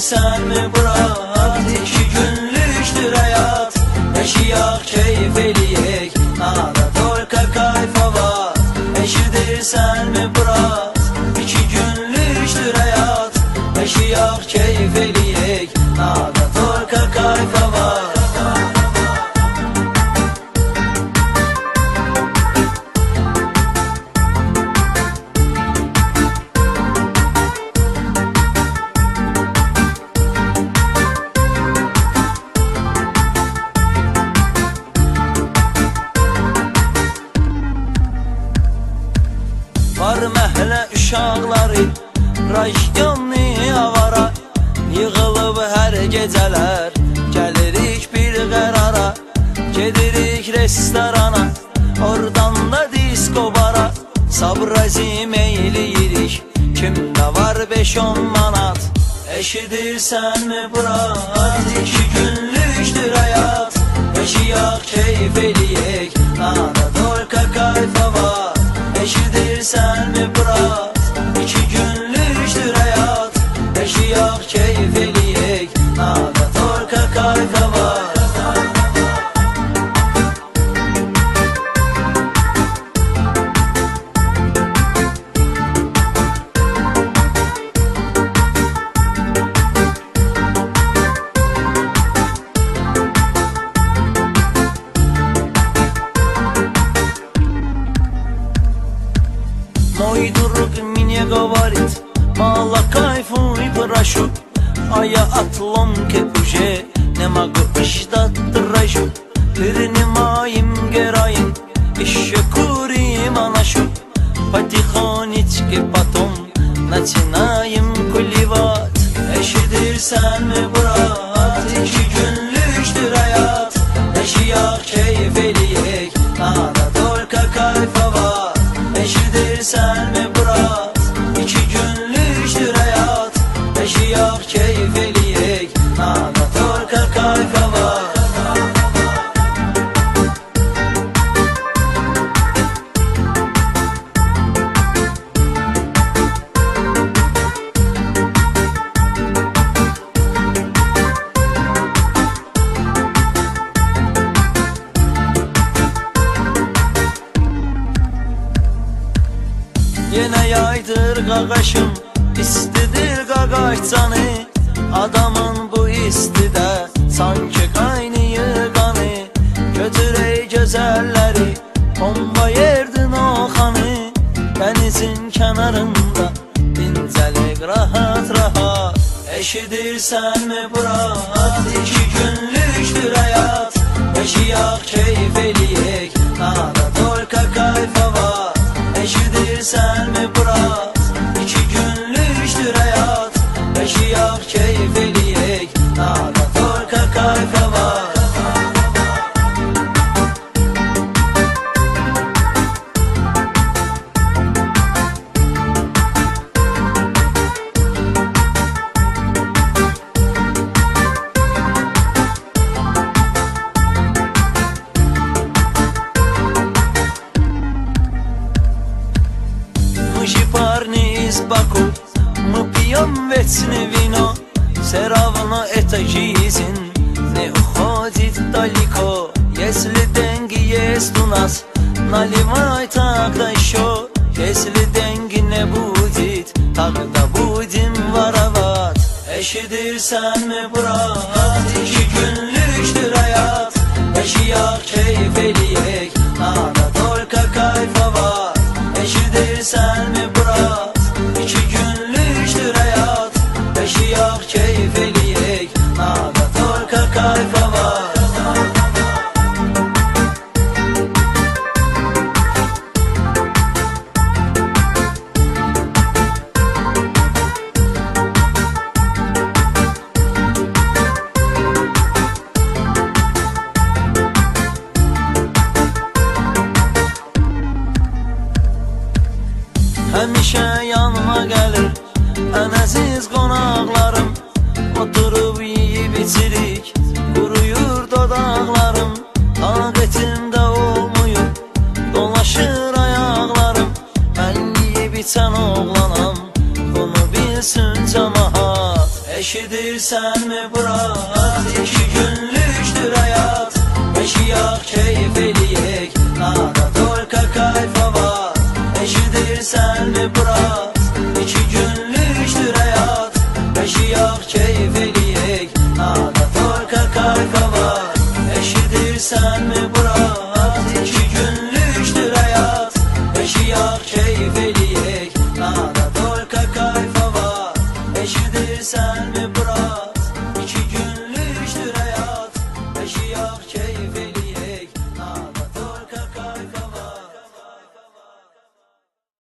Eşidirsen mi bırak, 2 günlüktür hayat. Yaşayak keyif eləyək, nada только kayfa var. Eşidirsen mi bırak, 2 günlüktür hayat. Yaşayak keyif eləyək, nada только kayfa var. Var məhlə uşaqları, rajyonni avara. Yığılıb hər gecələr, gəlirik bir qərara. Gedirik restorana, oradan da disko bara. Sabrazim eyləyirik, kimdə var 5-10 manat. Eşidirsən mi bırak, 2 günlüktür hayat. Yaşayak keyif eləyək, nada только kayfa var. Eşidirsen mi bırak, 2 günlüktür hayat. Yaşayak keyif eləyək, nada только kayfa var. Мой друг мне говорит, мало кайфу и прошу, а я от ломки уже не могу ждать дрожу. Принимаем героин, еще курим анашу. Потихонечку потом начинаем кулевать. Eşidirsen mi bırak, 2 günlüktür hayat. Yaşayak keyif eləyək, nada только kayfa var. Eşidirsen mi bırak, 2 günlüktür hayat. Yaşayak keyif eləyək, nada только kayfa var. Yine yaydır qaqaşım, istidir qaqaş canı. Adamın bu istidə sanki qaynayır qanı. Götür ey gözəlləri, bomba yerdin o xanı. Dənizin kənarında dincəlik rahat rahat. Eşidirsən mi bırak, 2 günlüktür hayat. Yaşayak keyif eləyək, nada только kayfa var. Eşidirsen mi bırak, 2 günlüktür hayat. Yaşayak keyif eləyək, nada только kayfa var. Мы же парни из Баку, мы пьем вечное вино. Все равно это жизнь не уходит далеко. Если деньги есть у нас, наливай тогда еще. Если деньги не будет, тогда будем воровать. Eşidirsen mi bırak, 2 günlüktür hayat. Yaşayak keyif eləyək, nada только kayfa var. Eşidirsen mi bırak, 2 günlüktür hayat. Yaşayak keyif eləyək, nada только kayfa var. Eşidirsen mi Burak? 2 günlüktür hayat. Yaşayak keyif eləyək, nada tolka kayfa var. Eşidirsen mi Burak?